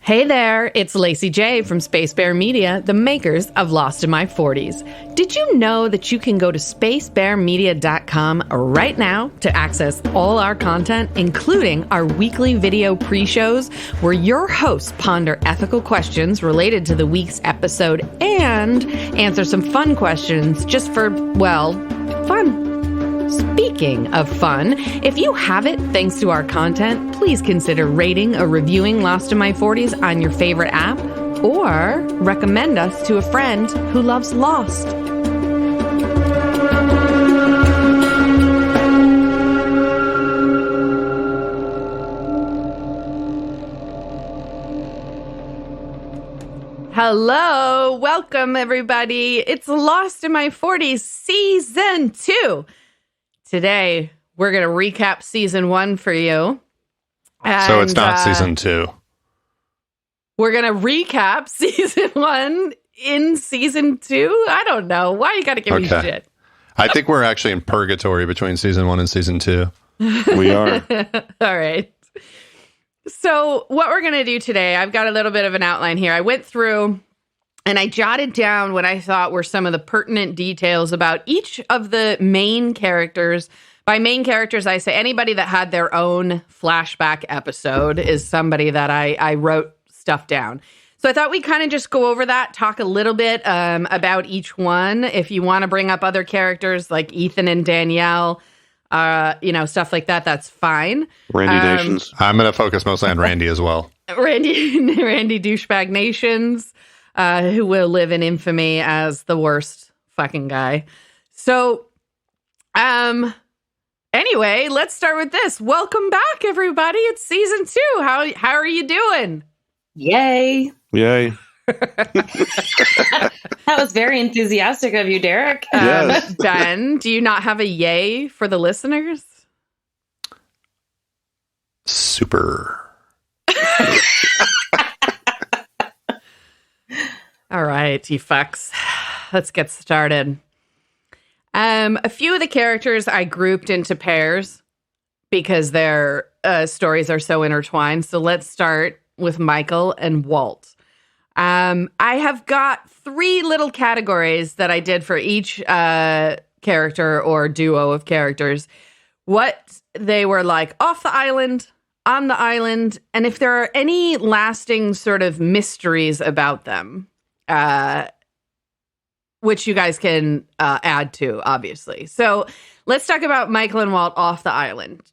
Hey there, it's Lacey J from Space Bear Media, the makers of Lost in My 40s. Did you know that you can go to spacebearmedia.com right now to access all our content, including our weekly video pre-shows where your hosts ponder ethical questions related to the week's episode and answer some fun questions just for, well, fun. Speaking of fun, if you have it thanks to our content, please consider rating or reviewing Lost in My 40s on your favorite app, or recommend us to a friend who loves Lost. Hello, welcome everybody. It's Lost in My 40s Season 2. Today, we're going to recap Season 1 for you. So it's not Season 2. We're going to recap Season 1 in Season 2? I don't know. Why you got to give me shit? I think we're actually in purgatory between Season 1 and Season 2. We are. All right. So what we're going to do today, I've got a little bit of an outline here. I went through and I jotted down what I thought were some of the pertinent details about each of the main characters. By main characters, I say anybody that had their own flashback episode is somebody that I wrote stuff down. So I thought we'd kind of just go over that, talk a little bit about each one. If you want to bring up other characters like Ethan and Danielle, stuff like that, that's fine. Randy Nations. I'm going to focus mostly on Randy as well. Randy Douchebag Nations. Who will live in infamy as the worst fucking guy. So, anyway, let's start with this. Welcome back, everybody. It's Season 2. How are you doing? Yay. Yay. That was very enthusiastic of you, Derek. Yes. Ben, do you not have a yay for the listeners? Super. All right, you fucks. Let's get started. A few of the characters I grouped into pairs because their stories are so intertwined. So let's start with Michael and Walt. I have got 3 little categories that I did for each character or duo of characters. What they were like off the island, on the island, and if there are any lasting sort of mysteries about them. Which you guys can add to, obviously. So let's talk about Michael and Walt off the island.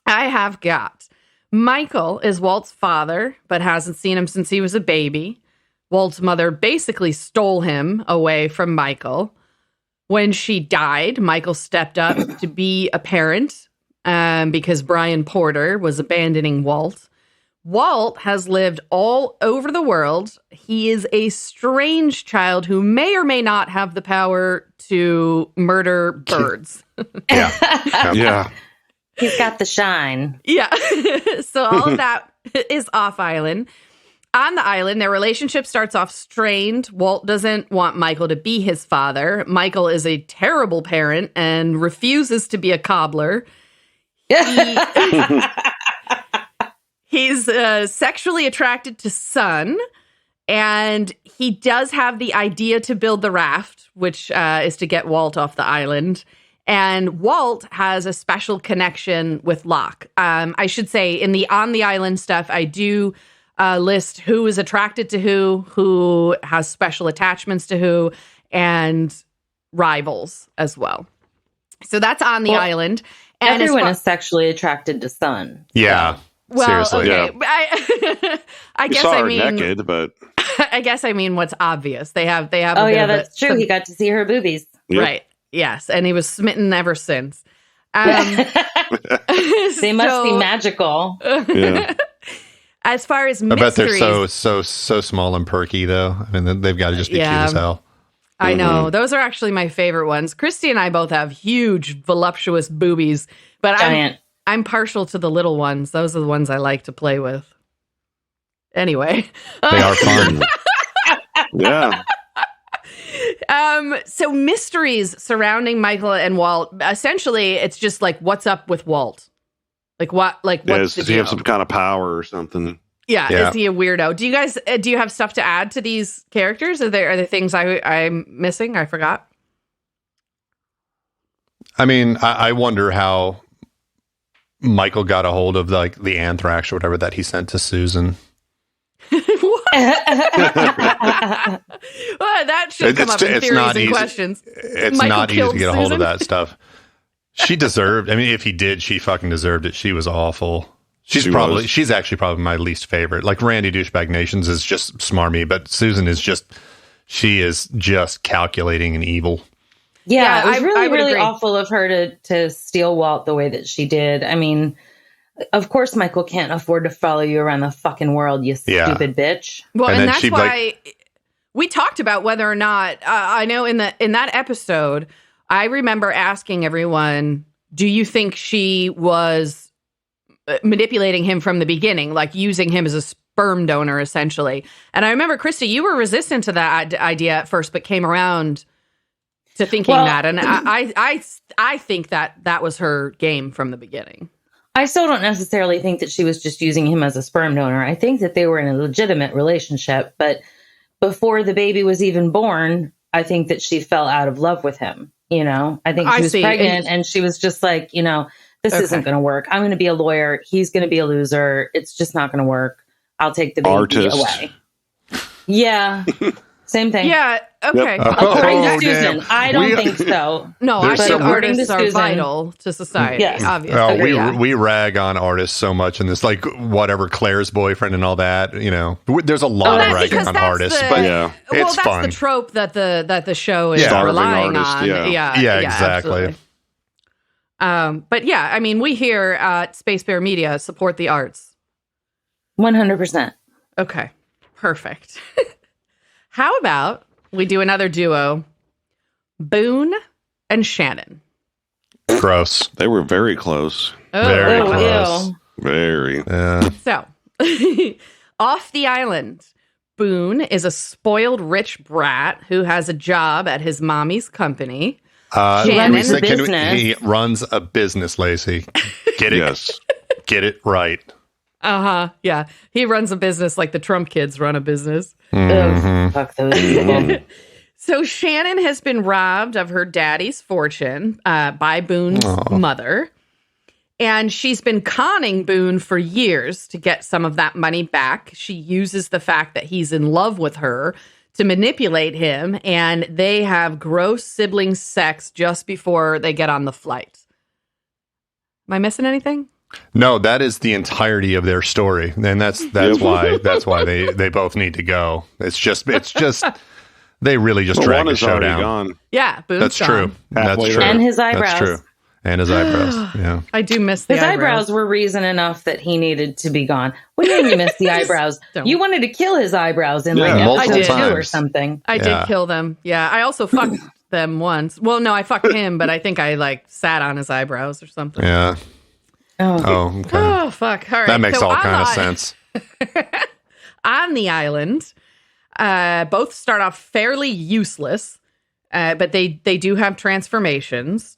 I have got Michael is Walt's father, but hasn't seen him since he was a baby. Walt's mother basically stole him away from Michael. When she died, Michael stepped up to be a parent because Brian Porter was abandoning Walt. Walt has lived all over the world. He is a strange child who may or may not have the power to murder birds. Yeah. He's got the shine. Yeah. So all of that is off island. On the island, their relationship starts off strained. Walt doesn't want Michael to be his father. Michael is a terrible parent and refuses to be a cobbler. He's sexually attracted to Sun, and he does have the idea to build the raft, which is to get Walt off the island. And Walt has a special connection with Locke. I should say in the on the island stuff, I do list who is attracted to who has special attachments to who, and rivals as well. So that's on the island. And everyone is sexually attracted to Sun. Yeah. Well, seriously. okay. Yeah. I guess saw I her mean naked, but I guess I mean what's obvious. They have. Oh yeah, that's true. He got to see her boobies. Yep. Right. Yes, and he was smitten ever since. They must be magical. yeah. As far as I mysteries, bet they're so small and perky, though. I mean, they've got to just be cute as hell. I know. Those are actually my favorite ones. Christy and I both have huge, voluptuous boobies, but I'm partial to the little ones. Those are the ones I like to play with. Anyway. They are fun. Yeah. So mysteries surrounding Michael and Walt. Essentially, it's just like, what's up with Walt? Like what? Like what's the Does he have deal? some kind of power or something? Is he a weirdo? Do you guys do you have stuff to add to these characters? Are there things I'm missing? I forgot. I mean, I wonder how Michael got a hold of the anthrax or whatever that he sent to Susan. Well, that should come up in theories and questions. It's Michael not easy to get a hold of Susan? that stuff. She deserved. I mean, if he did, she fucking deserved it. She was awful. She's actually probably my least favorite. Like Randy Douchebag Nations is just smarmy, but Susan is she is just calculating and evil. Yeah, it was I really, would really agree. awful of her to steal Walt the way that she did. I mean, of course, Michael can't afford to follow you around the fucking world, you stupid bitch. Well, And and then that's why we talked about whether or not I know in that episode, I remember asking everyone, "Do you think she was manipulating him from the beginning, like using him as a sperm donor, essentially?" And I remember, Christy, you were resistant to that idea at first, but came around to thinking that, and I think that was her game from the beginning. I still don't necessarily think that she was just using him as a sperm donor. I think that they were in a legitimate relationship, but before the baby was even born, I think that she fell out of love with him. You know, I think she was pregnant and she was just like, you know, this isn't going to work. I'm going to be a lawyer. He's going to be a loser. It's just not going to work. I'll take the baby away. Yeah. Same thing. Yeah. Okay. Yep. According to Oh, Susan, damn. I don't think so. No, I There's think some- artists are Susan. vital to society. Yes. Obviously. Oh, we rag on artists so much in this, like whatever Claire's boyfriend and all that. You know, there's a lot of that's ragging because on that's artists, the- but Yeah. Well, it's that's fun. the trope that the show is Yeah. relying Starving on. artist, Yeah, exactly. absolutely. But yeah, I mean, we here at Space Bear Media support the arts. 100%. Okay, perfect. How about we do another duo, Boone and Shannon? Gross. They were very close. Very Oh, close. ew. Very. Yeah. So, off the island, Boone is a spoiled rich brat who has a job at his mommy's company. Shannon, runs a business. He runs a business, Lacey. Get it? Yes. Get it right. Yeah. He runs a business like the Trump kids run a business. Ugh, fuck those people. So Shannon has been robbed of her daddy's fortune by Boone's mother. And she's been conning Boone for years to get some of that money back. She uses the fact that he's in love with her to manipulate him. And they have gross sibling sex just before they get on the flight. Am I missing anything? No, that is the entirety of their story, and that's why they both need to go. It's just they really just drag one the is show already down. gone. Yeah, Boone's That's gone. true. That's Halfway true. there. And his That's eyebrows. true. And his eyebrows. Yeah. I do miss the His eyebrows were reason enough that he needed to be gone. What do you mean you missed the eyebrows? don't. You wanted to kill his eyebrows in like multiple episode 2 or times. something. I Yeah. did kill them. Yeah, I also fucked them once. Well, no, I fucked him, but I think I like sat on his eyebrows or something. Yeah. Oh. Oh, okay. Oh, fuck. All right. That makes So all on kind of the- sense. On the island, both start off fairly useless, but they do have transformations.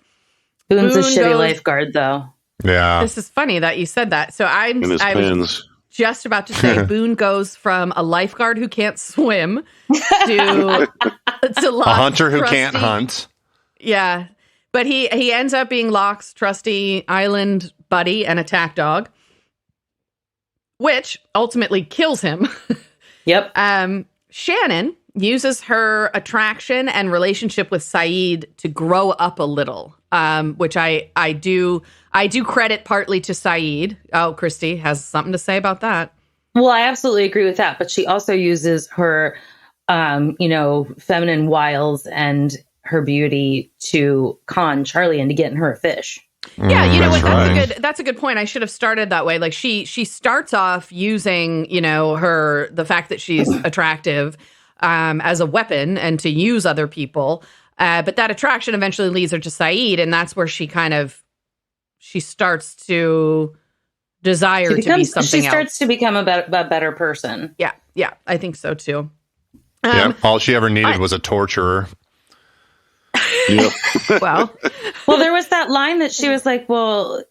Boone's a Boone shitty goes- lifeguard, though. Yeah. This is funny that you said that. So I And his was pins. just about to say Boone goes from a lifeguard who can't swim to A hunter who Locke's can't trusty- hunt. Yeah. But he ends up being Locke's trusty island buddy and attack dog, which ultimately kills him. Yep. Shannon uses her attraction and relationship with Saeed to grow up a little, which I do credit partly to Saeed. Oh, Christy has something to say about that. Well, I absolutely agree with that. But she also uses her, feminine wiles and her beauty to con Charlie into getting her a fish. Yeah, you know what? right. That's a good point. I should have started that way. Like she starts off using, the fact that she's attractive as a weapon and to use other people. But that attraction eventually leads her to Saeed, and that's where she starts to desire to be something She else. starts to become a better person. Yeah, I think so too. Yeah. All she ever needed was a torturer. Yep. Well, Well, there was that line that she was like, well,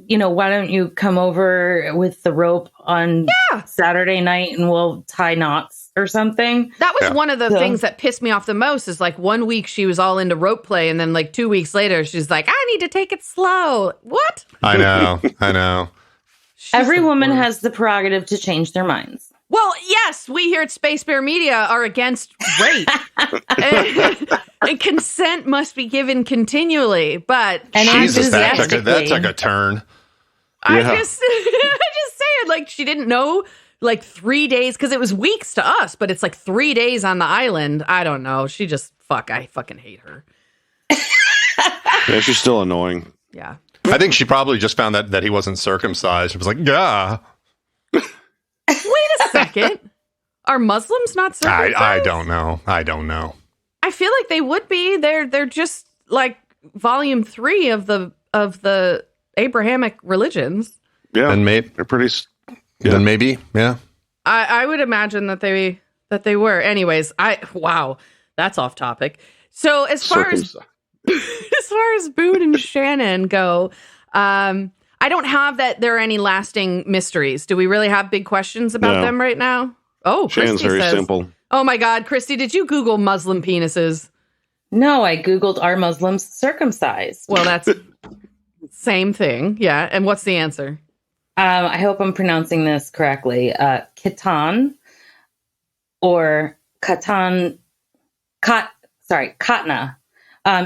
why don't you come over with the rope on Saturday night and we'll tie knots or something? That was one of the things that pissed me off the most is like 1 week she was all into rope play. And then like 2 weeks later, she's like, I need to take it slow. What? I know. Every woman has the prerogative to change their minds. Well, yes, we here at Space Bear Media are against rape. and consent must be given continually. But Jesus, that took a turn. I just saying, like, she didn't know, like, 3 days, because it was weeks to us, but it's like 3 days on the island. I don't know. She just, I fucking hate her. Yeah, she's still annoying. Yeah. I think she probably just found that he wasn't circumcised. She was like, yeah. Wait a second. Are Muslims not circumcised? I don't know. I feel like they would be. They're just like volume 3 of the Abrahamic religions. Yeah, and maybe they're pretty. Then maybe, yeah. I would imagine that they were. Anyways, wow, that's off topic. So as far as Boone and Shannon go, I don't have that there are any lasting mysteries. Do we really have big questions about them right now? Oh, Shannon's Christy very says, simple. Oh my God, Christy, did you Google Muslim penises? No, I Googled, are Muslims circumcised? Well, that's same thing. Yeah. And what's the answer? I hope I'm pronouncing this correctly. Khitan or Khatan, Khatna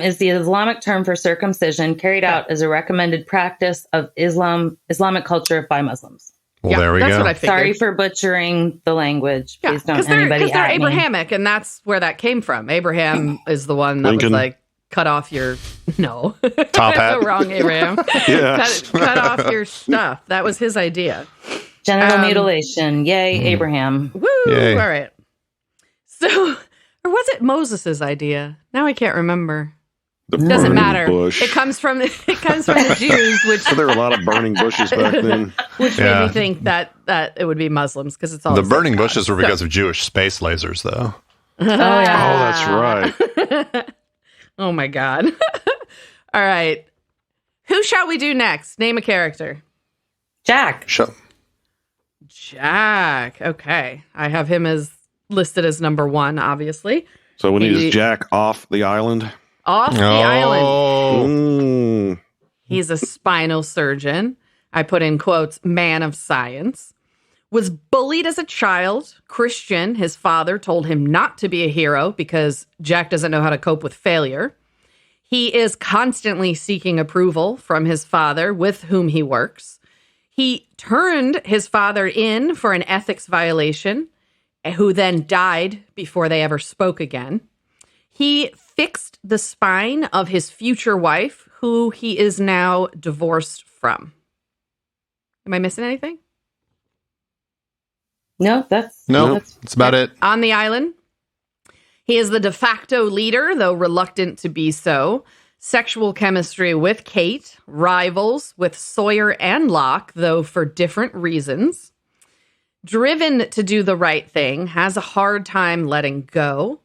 is the Islamic term for circumcision carried out as a recommended practice of Islamic culture by Muslims. Well, there we go. What I figured. Sorry for butchering the language. Please don't anybody because they're at me. Abrahamic, and that's where that came from. Abraham is the one that was like, cut off your top hat. Wrong, Abraham. cut off your stuff. That was his idea. Genital mutilation. Yay, Abraham. Woo! Yay. All right. So, or was it Moses's idea? Now I can't remember. Doesn't matter. Bush. It comes from the Jews, which So there were a lot of burning bushes back then. which made me think that it would be Muslims because it's all The same burning God. bushes were because of Jewish space lasers, though. Oh, that's right. Oh my God. All right. Who shall we do next? Name a character. Jack. Jack. Okay. I have him as listed as number 1, obviously. So we need Jack off the island. Off the island. Mm. He's a spinal surgeon. I put in quotes, man of science. Was bullied as a child. Christian, his father, told him not to be a hero because Jack doesn't know how to cope with failure. He is constantly seeking approval from his father, with whom he works. He turned his father in for an ethics violation, who then died before they ever spoke again. He fixed the spine of his future wife, who he is now divorced from. Am I missing anything? No, that's about it. On the island, he is the de facto leader, though reluctant to be so. Sexual chemistry with Kate, rivals with Sawyer and Locke, though for different reasons. Driven to do the right thing, has a hard time letting go.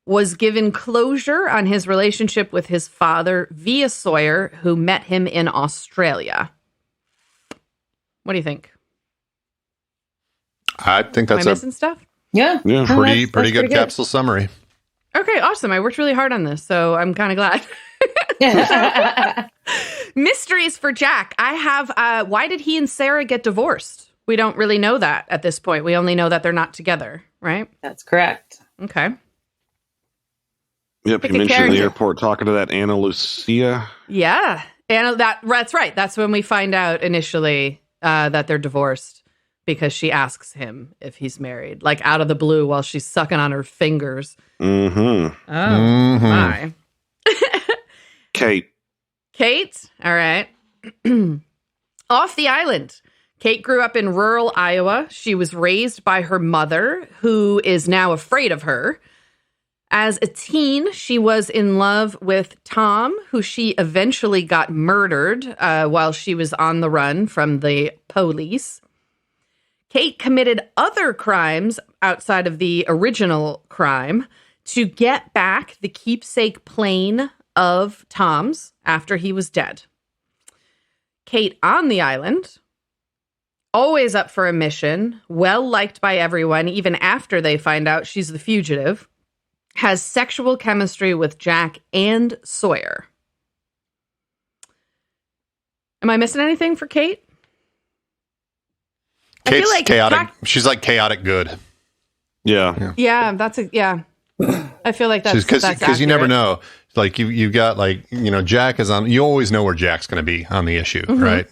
Was given closure on his relationship with his father via Sawyer, who met him in Australia. What do you think? I think that's Am I missing stuff? Yeah. Yeah. No, pretty good capsule summary. Okay, awesome. I worked really hard on this, so I'm kind of glad. Mysteries for Jack. I have, why did he and Sarah get divorced? We don't really know that at this point. We only know that they're not together, right? That's correct. Okay. Yep, Pick you a mentioned in character. the airport talking to that Anna Lucia. Yeah. And that's right. That's when we find out initially that they're divorced because she asks him if he's married, like out of the blue while she's sucking on her fingers. Mm-hmm. Oh, my. Kate. Kate, all right. Off the island. Kate grew up in rural Iowa. She was raised by her mother, who is now afraid of her. As a teen, she was in love with Tom, who she eventually got murdered while she was on the run from the police. Kate committed other crimes outside of the original crime to get back the keepsake plane of Tom's after he was dead. Kate on the island, always up for a mission, well liked by everyone, even after they find out she's the fugitive, has sexual chemistry with Jack and Sawyer. Am I missing anything for Kate? Kate's I feel like chaotic. She's like chaotic good. Yeah. Yeah, I feel like that's because you never know. Like you got like, you know, Jack is on. You always know where Jack's going to be on the issue, right?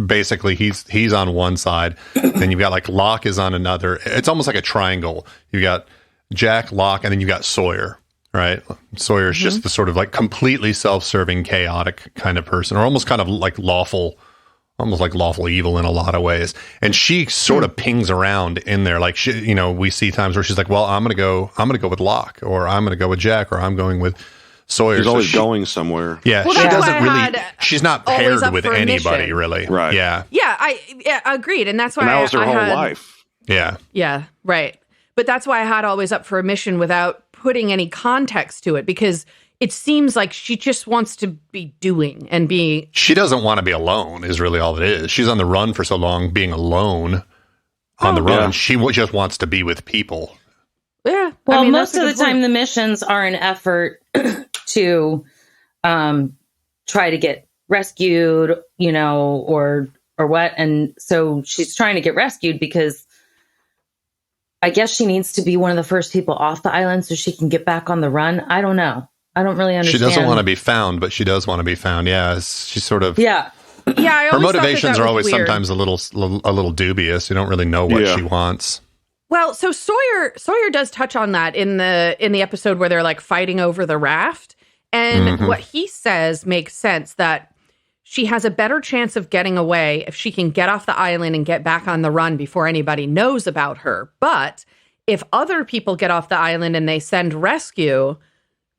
Basically, he's on one side, then you've got like Locke is on another. It's almost like a triangle. You got Jack, Locke, and then you got Sawyer, right? Sawyer is just the sort of like completely self-serving, chaotic kind of person, or almost kind of like lawful evil in a lot of ways. And she sort of pings around in there. Like she, you know, we see times where she's like, well, I'm going to go with Locke, or I'm going to go with Jack, or I'm going with Sawyer. She's always going somewhere. Yeah. Well, she that's doesn't why I really, had she's not always paired up with for a anybody mission. really. Right. Yeah. Yeah, I agreed. And that's why And that was her I whole had, life. Yeah. Yeah, right. But that's why I had always up for a mission without putting any context to it, because it seems like she just wants to be doing and be. She doesn't want to be alone is really all it is. She's on the run for so long, being alone on the run. Yeah. She just wants to be with people. Yeah. Well, I mean, most that's of a the good time, point. the missions are an effort to try to get rescued, you know, or what. And so she's trying to get rescued because I guess she needs to be one of the first people off the island so she can get back on the run. I don't know. I don't really understand. She doesn't want to be found, but she does want to be found. Yeah. She's sort of. Yeah. Yeah, I Her always thought motivations that are was always weird. sometimes a little dubious. You don't really know what Yeah. she wants. Well, so Sawyer does touch on that in the episode where they're like fighting over the raft, and what he says makes sense, that she has a better chance of getting away if she can get off the island and get back on the run before anybody knows about her. But if other people get off the island and they send rescue,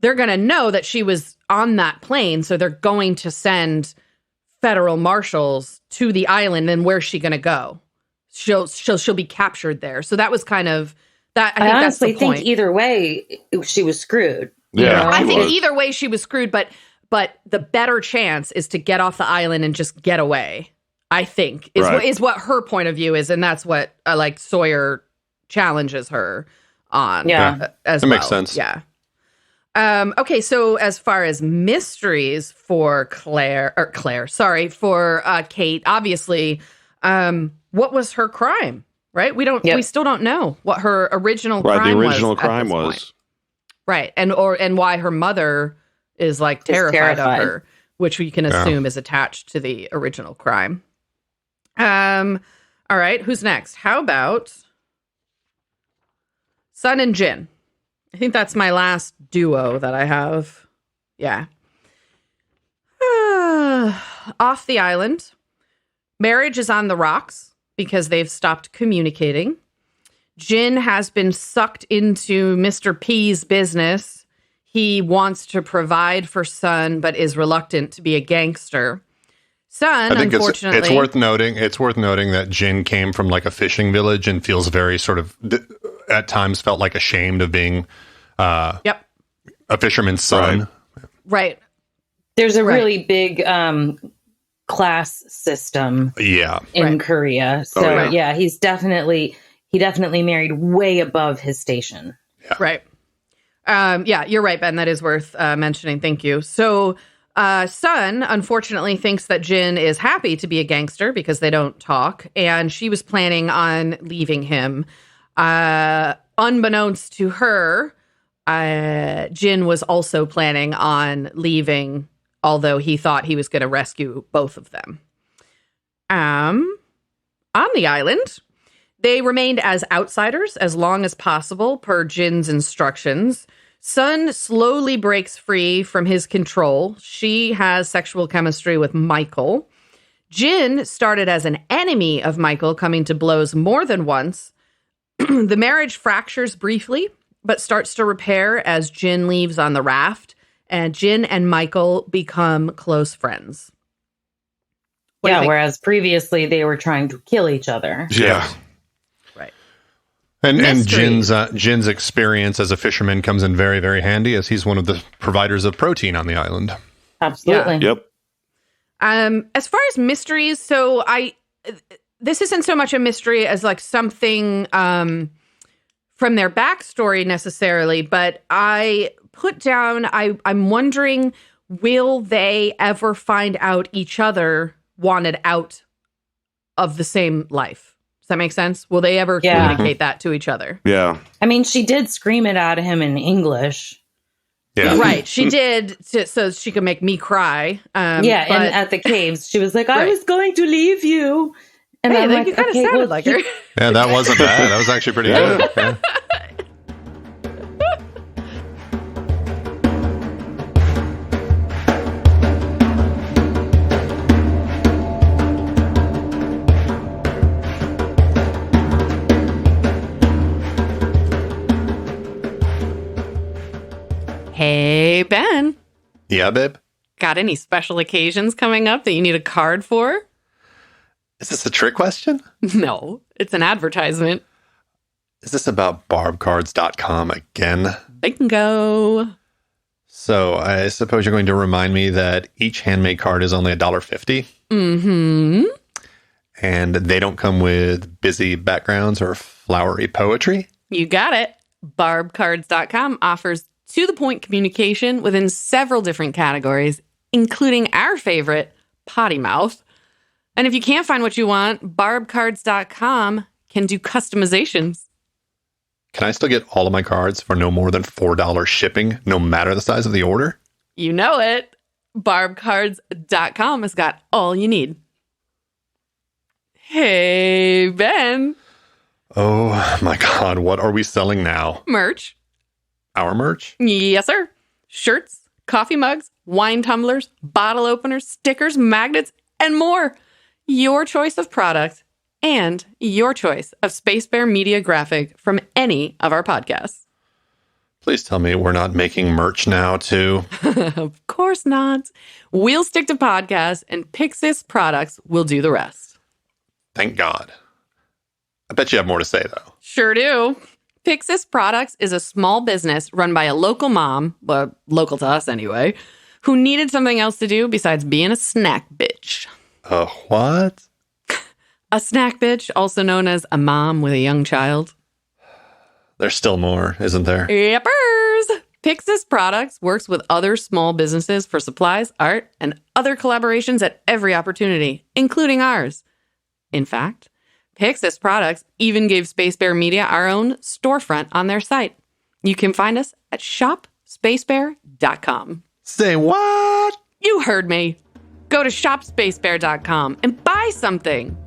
they're going to know that she was on that plane, so they're going to send federal marshals to the island. And where's she going to go? She'll be captured there. So that was kind of that. I think honestly that's the point. think either way, she was screwed. Yeah. I she think was. either way she was screwed, but the better chance is to get off the island and just get away. I think is what her point of view is, and that's what like Sawyer challenges her on. Yeah. As That well. makes sense. Yeah. Okay, so as far as mysteries for for Kate, obviously, what was her crime? Right? We still don't know what her original crime was. Right. The original at crime this was. point. Right. And why her mother is like terrified of her, which we can assume is attached to the original crime. All right, who's next? How about Sun and Jin? I think that's my last duo that I have. Yeah. Off the island. Marriage is on the rocks because they've stopped communicating. Jin has been sucked into Mr. P's business. He wants to provide for Sun, but is reluctant to be a gangster. Sun, I think unfortunately, it's worth noting. It's worth noting that Jin came from like a fishing village and feels very sort of at times felt like ashamed of being a fisherman's son. Right. There's a really big class system in Korea. So he definitely married way above his station. Yeah. Right. You're right, Ben. That is worth mentioning. Thank you. So Sun, unfortunately, thinks that Jin is happy to be a gangster because they don't talk, and she was planning on leaving him. Unbeknownst to her, Jin was also planning on leaving, although he thought he was going to rescue both of them. On the island, they remained as outsiders as long as possible, per Jin's instructions. Sun slowly breaks free from his control. She has sexual chemistry with Michael. Jin started as an enemy of Michael, coming to blows more than once. The marriage fractures briefly, but starts to repair as Jin leaves on the raft, and Jin and Michael become close friends. Whereas previously they were trying to kill each other. Yeah. Right. And Mystery. Jin's experience as a fisherman comes in very, very handy, as he's one of the providers of protein on the island. Absolutely. Yep. As far as mysteries, so this isn't so much a mystery as like something from their backstory necessarily, but I put down, I'm wondering, will they ever find out each other wanted out of the same life? Does that make sense? Will they ever communicate that to each other? Yeah. I mean, she did scream it out of him in English. Yeah. Right. She did, so she could make me cry. And at the caves, she was like, I was going to leave you. And Hey, I'm like, you kind of sounded like her. Yeah, that wasn't bad. That was actually pretty good. Yeah. Hey, Ben. Yeah, babe. Got any special occasions coming up that you need a card for? Is this a trick question? No, it's an advertisement. Is this about barbcards.com again? Bingo. So I suppose you're going to remind me that each handmade card is only $1.50. Mm-hmm. And they don't come with busy backgrounds or flowery poetry. You got it. Barbcards.com offers to-the-point communication within several different categories, including our favorite, potty mouth. And if you can't find what you want, barbcards.com can do customizations. Can I still get all of my cards for no more than $4 shipping, no matter the size of the order? You know it. Barbcards.com has got all you need. Hey, Ben. Oh my God, what are we selling now? Merch. Our merch? Yes, sir. Shirts, coffee mugs, wine tumblers, bottle openers, stickers, magnets, and more. Your choice of product and your choice of Space Bear Media graphic from any of our podcasts. Please tell me we're not making merch now, too. Of course not. We'll stick to podcasts, and Pixis products will do the rest. Thank God. I bet you have more to say, though. Sure do. Pixis Products is a small business run by a local mom, well, local to us anyway, who needed something else to do besides being a snack bitch. What? A snack bitch, also known as a mom with a young child. There's still more, isn't there? Yepers! Pixis Products works with other small businesses for supplies, art, and other collaborations at every opportunity, including ours. In fact, Pixis Products even gave Space Bear Media our own storefront on their site. You can find us at shopspacebear.com. Say what? You heard me. Go to shopspacebear.com and buy something.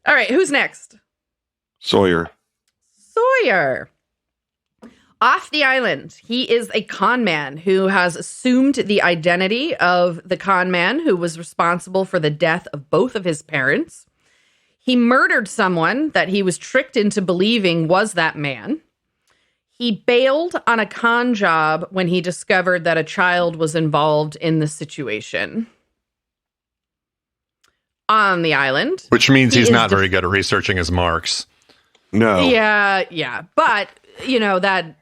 All right, who's next? Sawyer. Sawyer. Off the island, he is a con man who has assumed the identity of the con man who was responsible for the death of both of his parents. He murdered someone that he was tricked into believing was that man. He bailed on a con job when he discovered that a child was involved in the situation. On the island. Which means he's not very good at researching his marks. No. Yeah. But, that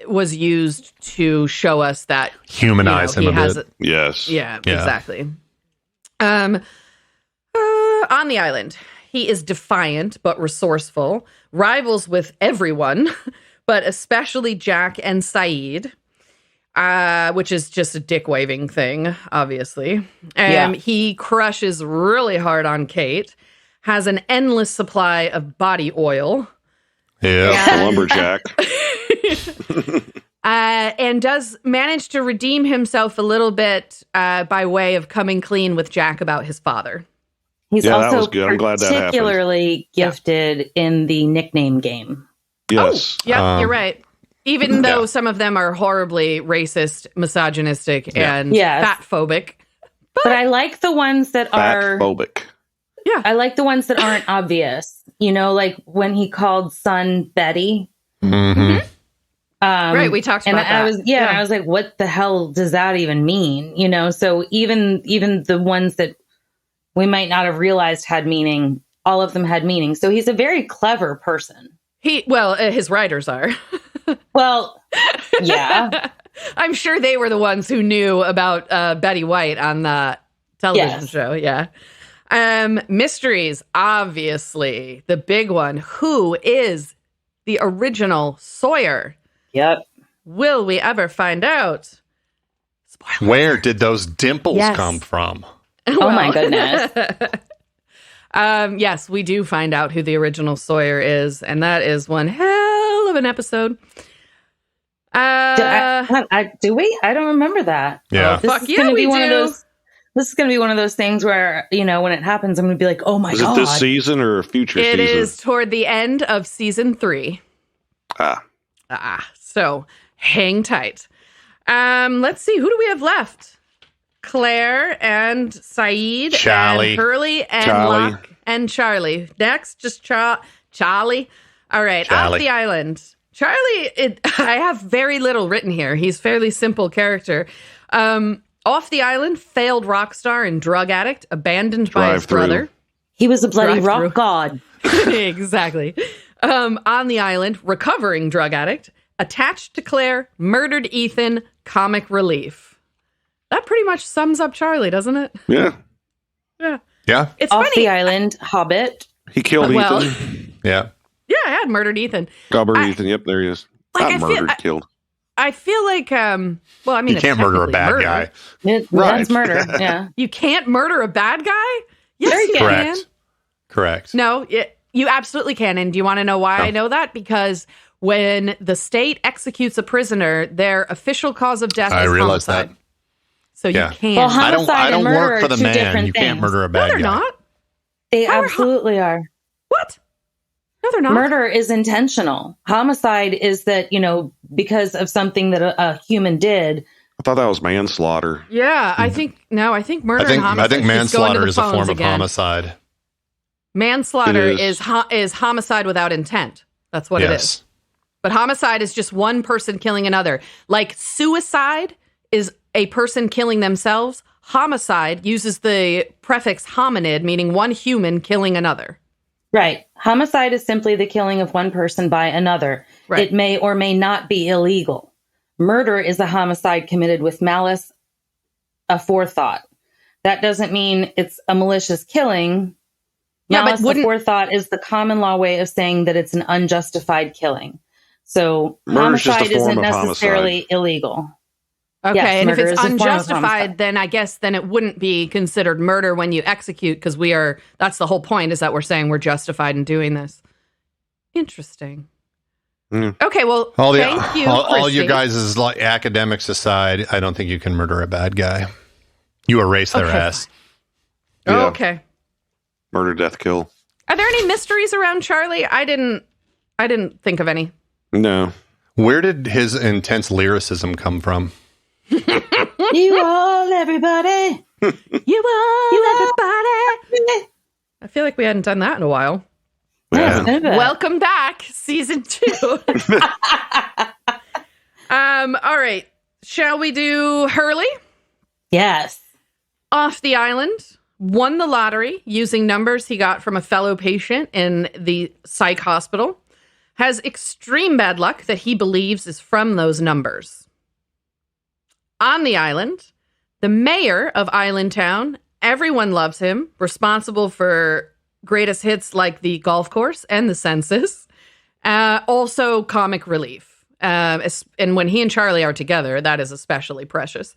was used to show us that humanize him a bit. Yes. Yeah, exactly. On the island, he is defiant but resourceful, rivals with everyone, but especially Jack and Saeed, which is just a dick waving thing, obviously. He crushes really hard on Kate, has an endless supply of body oil. Yeah. The lumberjack. And does manage to redeem himself a little bit by way of coming clean with Jack about his father. He's that also was good. I'm glad that happened. particularly gifted in the nickname game. Yes. Oh, yeah, you're right. Even though some of them are horribly racist, misogynistic, and fat-phobic. But I like the ones that are... Fat-phobic. Yeah. I like the ones that aren't obvious. Like when he called son Betty. Mm-hmm. Right, we talked and about that. I was like, what the hell does that even mean? You know, so even the ones that we might not have realized had meaning, all of them had meaning. So he's a very clever person. His writers are. Well, yeah. I'm sure they were the ones who knew about Betty White on the television show. Yeah. Mysteries, obviously, the big one. Who is the original Sawyer? Yep. Will we ever find out? Spoiler. Where did those dimples come from? Oh my goodness. Yes, we do find out who the original Sawyer is, and that is one hell of an episode. Do we? I don't remember that. Yeah. This is going to be one of those. This is going to be one of those things where, you know, when it happens, I'm going to be like, "Oh my god!" Is it this season or a future season? It is toward the end of season 3. So hang tight. Let's see. Who do we have left? Claire and Saeed Charlie. and Hurley and Charlie. Locke and Charlie. Next, just Charlie. All right, Charlie. off the island. Charlie, I have very little written here. He's fairly simple character. Off the island, failed rock star and drug addict, abandoned by his brother. He was a bloody Drive-through. rock god. Exactly. On the island, recovering drug addict, attached to Claire, murdered Ethan, comic relief. That pretty much sums up Charlie, doesn't it? Yeah. Yeah. Yeah. It's Off funny. the island, Hobbit. He killed Well- Ethan. Yeah. Yeah, I had murdered Ethan. Ethan. Yep, there he is. Like, Not murdered, killed. I feel like, well, I mean, You it's can't murder a technically bad murder. guy. That's murder. Yeah. You can't murder a bad guy? Yes, Sure you you can. can. Correct. Correct. No, you absolutely can. And do you want to know why I know that? Because when the state executes a prisoner, their official cause of death I is realize homicide. that. So you Yeah. can. Well, I homicide don't and murder work for are the two man. different You can't things. murder a No, bad they're guy. not. They How are absolutely are. What? No, they're not. Murder is intentional. Homicide is that, you know, because of something that a human did. I thought that was manslaughter. Yeah, I think murder I think and homicide. I think it's going to manslaughter the is a phones form of again. homicide. Manslaughter It is. is homicide without intent. That's what it is. Yes. But homicide is just one person killing another. Like suicide is a person killing themselves. Homicide uses the prefix hominid, meaning one human killing another. Right. Homicide is simply the killing of one person by another. Right. It may or may not be illegal. Murder is a homicide committed with malice, aforethought. That doesn't mean it's a malicious killing. Yeah, but Malice wouldn't- aforethought is the common law way of saying that it's an unjustified killing. So Murder is just a homicide isn't form of necessarily illegal. Okay, Yes, and if murder it's is a form of unjustified, homicide. then I guess then it wouldn't be considered murder when you execute because that's the whole point is that we're saying we're justified in doing this. Interesting. Mm. Okay, well, All thank you, you Christy. guys' like academics aside, I don't think you can murder a bad guy. You erase their Okay, ass. Oh, Yeah. okay. Murder, death, kill. Are there any mysteries around Charlie? I didn't think of any. No. Where did his intense lyricism come from? You all, everybody. You everybody. I feel like we hadn't done that in a while. Yeah. Welcome back, season 2. All right. Shall we do Hurley? Yes. Off the island, won the lottery using numbers he got from a fellow patient in the psych hospital. Has extreme bad luck that he believes is from those numbers. On the island, the mayor of Island Town, everyone loves him, responsible for greatest hits like the golf course and the census. Also comic relief. And when he and Charlie are together, that is especially precious.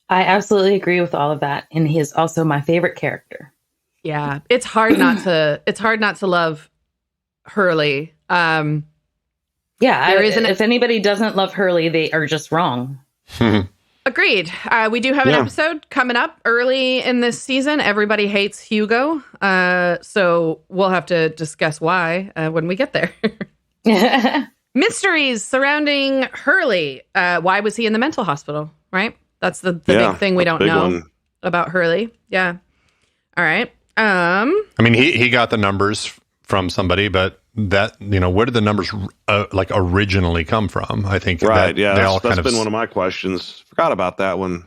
I absolutely agree with all of that. And he is also my favorite character. Yeah, it's hard not to love Hurley. Yeah, There isn't- if anybody doesn't love Hurley, they are just wrong. Agreed. We do have an Yeah. episode coming up early in this season. Everybody hates Hugo. So we'll have to discuss why when we get there. Mysteries surrounding Hurley. Why was he in the mental hospital, right? That's the Yeah, big thing we don't big know one. about Hurley. Yeah. All right. I mean, he got the numbers from somebody, but that, where did the numbers like originally come from? I think right. that Yeah, they all that's been one of my questions. Forgot about that one.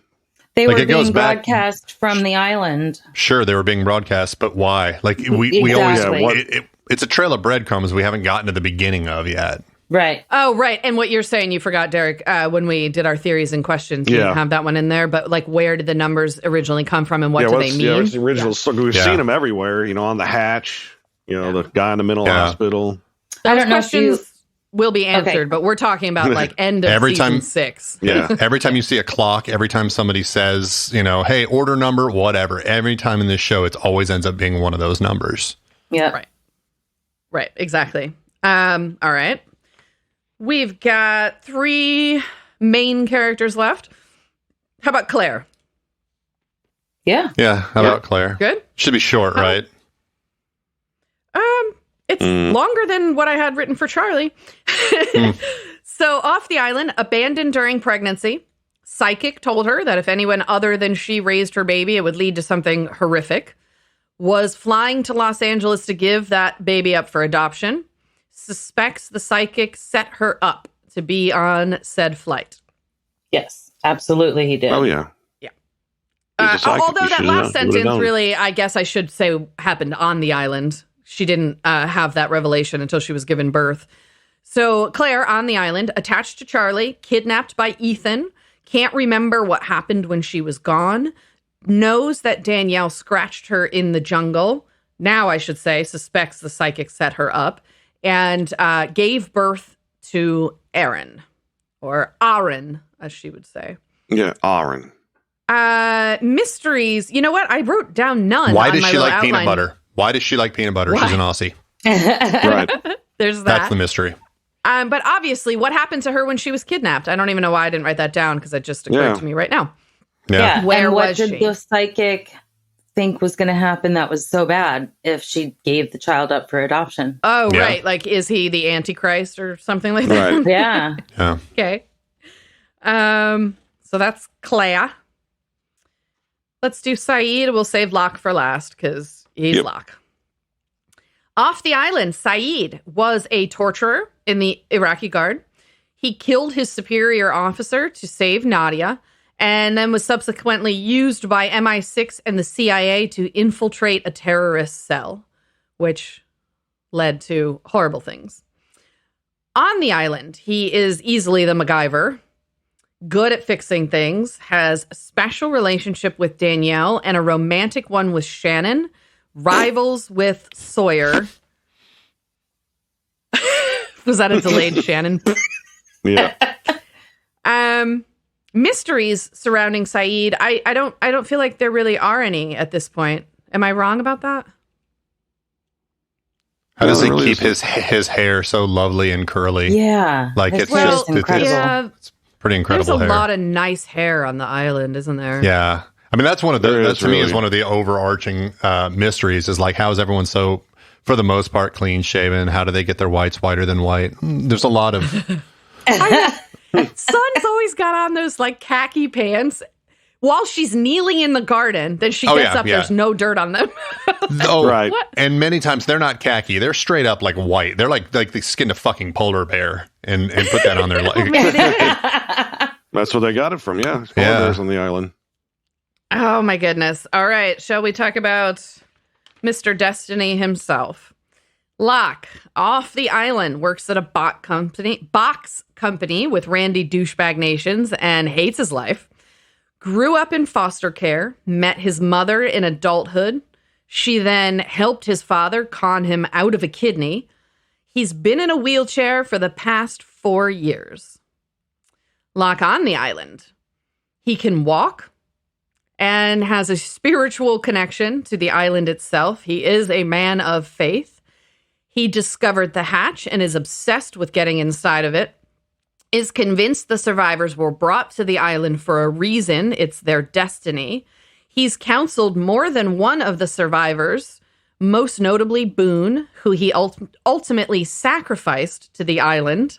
They Like, were it goes being back- broadcast from the island. Sure, they were being broadcast, but why? Like we Exactly. always it's a trail of breadcrumbs we haven't gotten to the beginning of yet. Right. Oh, right. And what you're saying, you forgot, Derek, when we did our theories and questions, we didn't have that one in there. But like, where did the numbers originally come from and what do they mean? Yeah, what's the original? So we've Yeah. seen them everywhere, on the hatch, the guy in the mental hospital. I don't know if Questions will be answered, but we're talking about like end of Every season time- 6. Yeah. Every time you see a clock, every time somebody says, hey, order number, whatever, every time in this show, it always ends up being one of those numbers. Yeah. Right. Right, exactly. All right. We've got 3 main characters left. How about Claire? Yeah. Yeah. How about Claire? Good? Should be short, right? It's longer than what I had written for Charlie. So, off the island, abandoned during pregnancy, psychic told her that if anyone other than she raised her baby, it would lead to something horrific. Was flying to Los Angeles to give that baby up for adoption. Suspects the psychic set her up to be on said flight. Yes. Absolutely, he did. Oh, yeah. Yeah. He's a psychic. Although You that should last would've sentence known. really, I guess I should say, happened on the island. She didn't have that revelation until she was given birth. So Claire on the island, attached to Charlie, kidnapped by Ethan, can't remember what happened when she was gone, knows that Danielle scratched her in the jungle. Now, I should say, suspects the psychic set her up and gave birth to Aaron, or Aaron, as she would say. Yeah, Aaron. Mysteries. You know what? I wrote down none. Why on does my she little like peanut outline. butter? Why does she like peanut butter? Why? She's an Aussie. Right. There's that. That's the mystery. But obviously, what happened to her when she was kidnapped? I don't even know why I didn't write that down because it just occurred to me right now. Yeah. Where and what was did she? the psychic think was going to happen that was so bad if she gave the child up for adoption? Oh, Yeah. right. Like, is he the Antichrist or something like that? Right. Yeah. Yeah. Okay. So that's Claire. Let's do Saeed. We'll save Locke for last because he's Yep. Locke. Off the island, Saeed was a torturer in the Iraqi Guard. He killed his superior officer to save Nadia and then was subsequently used by MI6 and the CIA to infiltrate a terrorist cell, which led to horrible things. On the island, he is easily the MacGyver, good at fixing things, has a special relationship with Danielle and a romantic one with Shannon, rivals with Sawyer. Was that a delayed Shannon? Yeah. Mysteries surrounding Saeed. I don't feel like there really are any at this point. Am I wrong about that? How does No, he it really keep his hair so lovely and curly? Yeah. Like, His it's hair is just- incredible. Yeah, Pretty there's incredible a hair. lot of nice hair on the island, isn't there? Yeah. I mean, that's one of the, There that is to me is really. one of the overarching mysteries is like, how is everyone so, for the most part, clean shaven? How do they get their whites whiter than white? There's a lot of, Sun's always got on those like khaki pants while she's kneeling in the garden. Then she Oh, gets yeah, up, yeah. there's no dirt on them. oh, Right. What? and many times they're not khaki. They're straight up like white. They're like they skinned a fucking polar bear and put that on their leg. That's where they got it from. Yeah. It's Yeah. bears on the island. Oh my goodness. All right. Shall we talk about Mr. Destiny himself? Locke, off the island, works at a box company with Randy douchebag nations and hates his life. Grew up in foster care, met his mother in adulthood. She then helped his father con him out of a kidney. He's been in a wheelchair for the past 4 years. Locke on the island. He can walk and has a spiritual connection to the island itself. He is a man of faith. He discovered the hatch and is obsessed with getting inside of it. Is convinced the survivors were brought to the island for a reason. It's their destiny. He's counseled more than one of the survivors, most notably Boone, who he ultimately sacrificed to the island.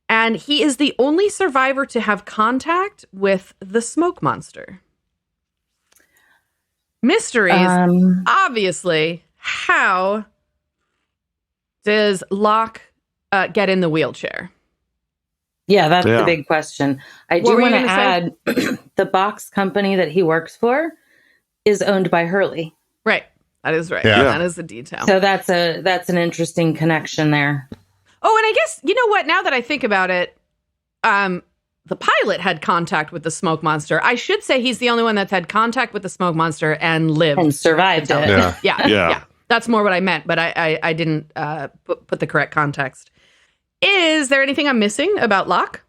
And he is the only survivor to have contact with the smoke monster. Mysteries, obviously. How does Locke get in the wheelchair? Yeah, that's the big question. I do want to add the box company that he works for is owned by Hurley. Right. That is right. Yeah. That is a detail. So that's an interesting connection there. Oh, and I guess, you know what? Now that I think about it, the pilot had contact with the smoke monster. I should say he's the only one that's had contact with the smoke monster and lived. And survived it. Yeah. That's more what I meant, but I didn't put the correct context. Is there anything I'm missing about Locke?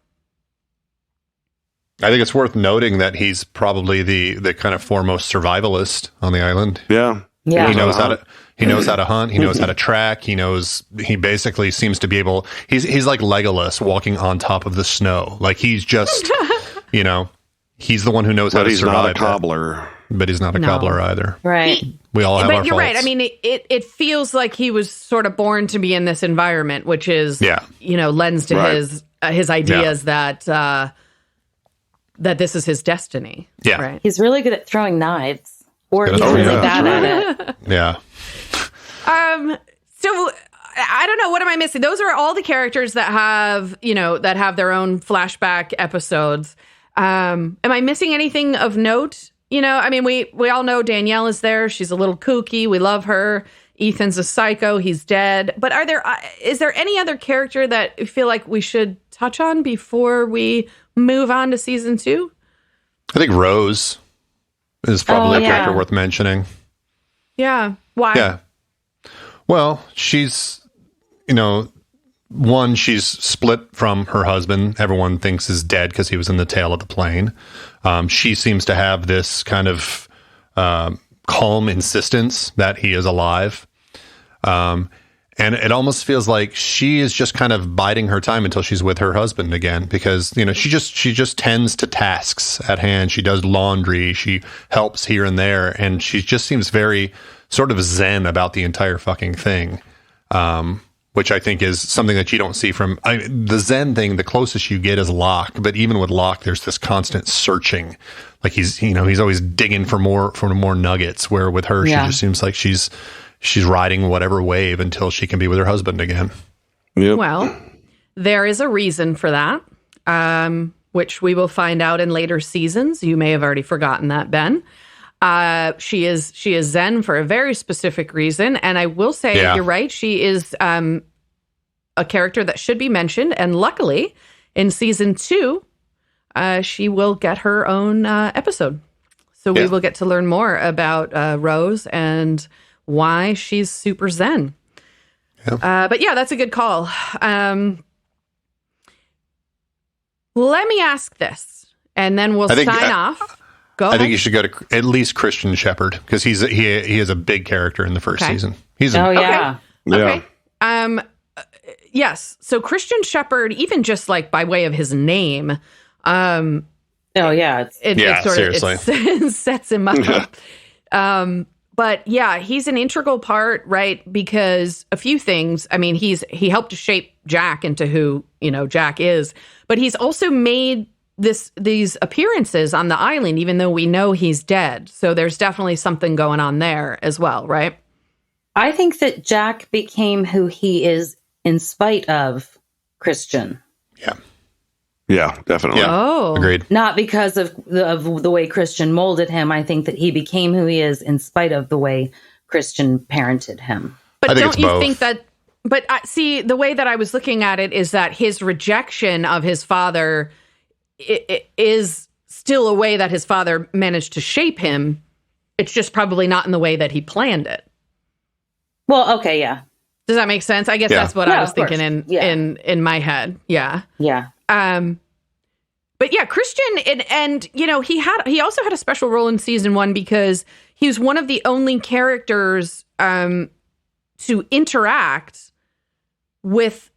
I think it's worth noting that he's probably the kind of foremost survivalist on the island. Yeah. Yeah. He knows how to hunt. He knows how to track. He basically seems to be able, he's like Legolas walking on top of the snow. Like he's just, he's the one who knows how to survive. But he's not a cobbler. But he's not a cobbler either. Right. We all have our But you're faults. right. I mean, it feels like he was sort of born to be in this environment, which is, lends to his ideas that this is his destiny. Yeah. Right. He's really good at throwing knives. Or he's Oh, really yeah. bad at it. Yeah. So I don't know. What am I missing? Those are all the characters that have, that have their own flashback episodes. Am I missing anything of note? I mean, we all know Danielle is there. She's a little kooky. We love her. Ethan's a psycho. He's dead. But is there any other character that you feel like we should touch on before we move on to season 2? I think Rose is probably a character worth mentioning. Yeah. Why? Yeah. Well, she's, she's split from her husband. Everyone thinks is dead because he was in the tail of the plane. She seems to have this kind of calm insistence that he is alive. And it almost feels like she is just kind of biding her time until she's with her husband again, because, she just tends to tasks at hand. She does laundry. She helps here and there. And she just seems very sort of zen about the entire fucking thing. Which I think is something that you don't see from the Zen thing. The closest you get is Locke, but even with Locke, there's this constant searching. Like he's always digging for more nuggets. Where with her, she just seems like she's riding whatever wave until she can be with her husband again. Yep. Well, there is a reason for that, which we will find out in later seasons. You may have already forgotten that, Ben. She is Zen for a very specific reason, and I will say you're right. She is a character that should be mentioned, and luckily, in season 2, she will get her own episode. So we will get to learn more about Rose and why she's super Zen. Yeah. But yeah, that's a good call. Let me ask this, and then we'll sign off. I think you should go to at least Christian Shepherd, because he is a big character in the first season. Yeah. Okay. Yes. So Christian Shepherd, even just like by way of his name, it sets him up. But yeah, he's an integral part, right? Because a few things. I mean, he helped to shape Jack into who Jack is, but he's also made these appearances on the island, even though we know he's dead. So there's definitely something going on there as well, right? I think that Jack became who he is in spite of Christian. Yeah. Yeah, definitely. Yeah. Oh, agreed. Not because of the way Christian molded him. I think that he became who he is in spite of the way Christian parented him. But don't you think that? But see, the way that I was looking at it is that his rejection of his father it is still a way that his father managed to shape him. It's just probably not in the way that he planned it. Well, okay, yeah. Does that make sense? I guess that's what I was thinking in my head. Yeah. Yeah. But yeah, Christian and he also had a special role in season 1 because he was one of the only characters to interact with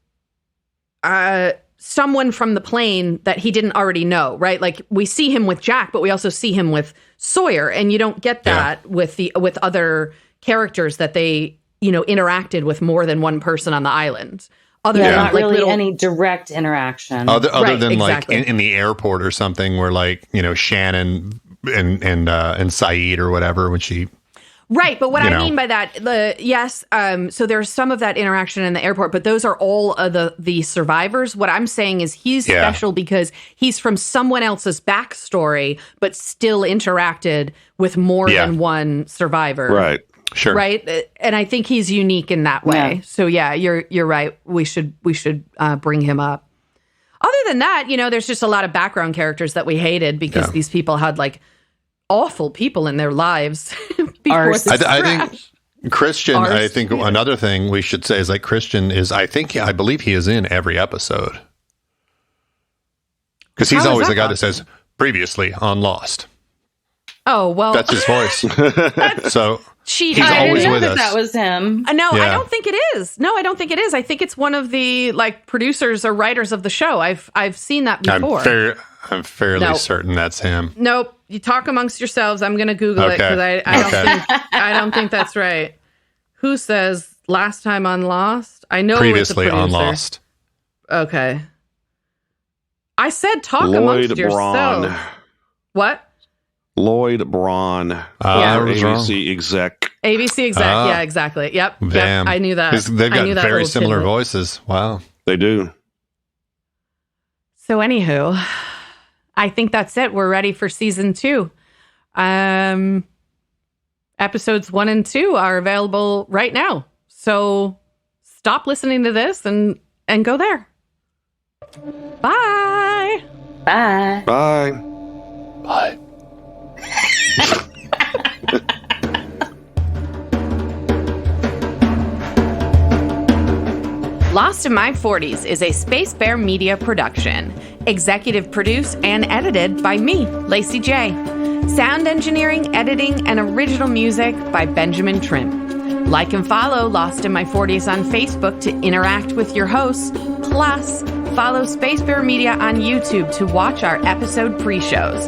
someone from the plane that he didn't already know, right? Like we see him with Jack, but we also see him with Sawyer, and you don't get that with other characters that they, interacted with more than one person on the island. Other than not really any direct interaction. Other than exactly. Like in the airport or something where like, Shannon and Saeed or whatever when she Right, but what I mean by that, so there's some of that interaction in the airport, but those are all of the survivors. What I'm saying is he's special because he's from someone else's backstory, but still interacted with more than one survivor. Right. Sure. Right, and I think he's unique in that way. Yeah. So you're right. We should bring him up. Other than that, there's just a lot of background characters that we hated because these people had like awful people in their lives. I think Christian. I think another thing we should say is like Christian is. I believe he is in every episode because he's always the guy that says previously on Lost. Oh well, that's his voice. So he's I always didn't know with us. That was him. No, I don't think it is. No, I don't think it is. I think it's one of the like producers or writers of the show. I've seen that before. I'm fairly certain that's him. Nope. You talk amongst yourselves. I'm going to Google it because I don't think that's right. Who says last time on Lost? I know previously it was on Lost. Okay. I said talk Lloyd amongst yourselves. Braun. What? Lloyd Braun. ABC exec. ABC exec. Yeah, exactly. Yep. Damn. I knew that. They've got very similar voices. Wow. They do. So anywho, I think that's it. We're ready for season 2. Episodes 1 and 2 are available right now. So stop listening to this and go there. Bye. Bye. Bye. Bye. Lost in My 40s is a Space Bear Media production. Executive produced and edited by me, Lacey J. Sound engineering, editing, and original music by Benjamin Trimp. Like and follow Lost in My 40s on Facebook to interact with your hosts. Plus, follow Space Bear Media on YouTube to watch our episode pre-shows.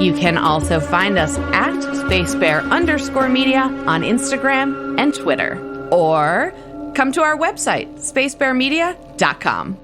You can also find us at SpaceBear_media on Instagram and Twitter. Or come to our website, spacebearmedia.com.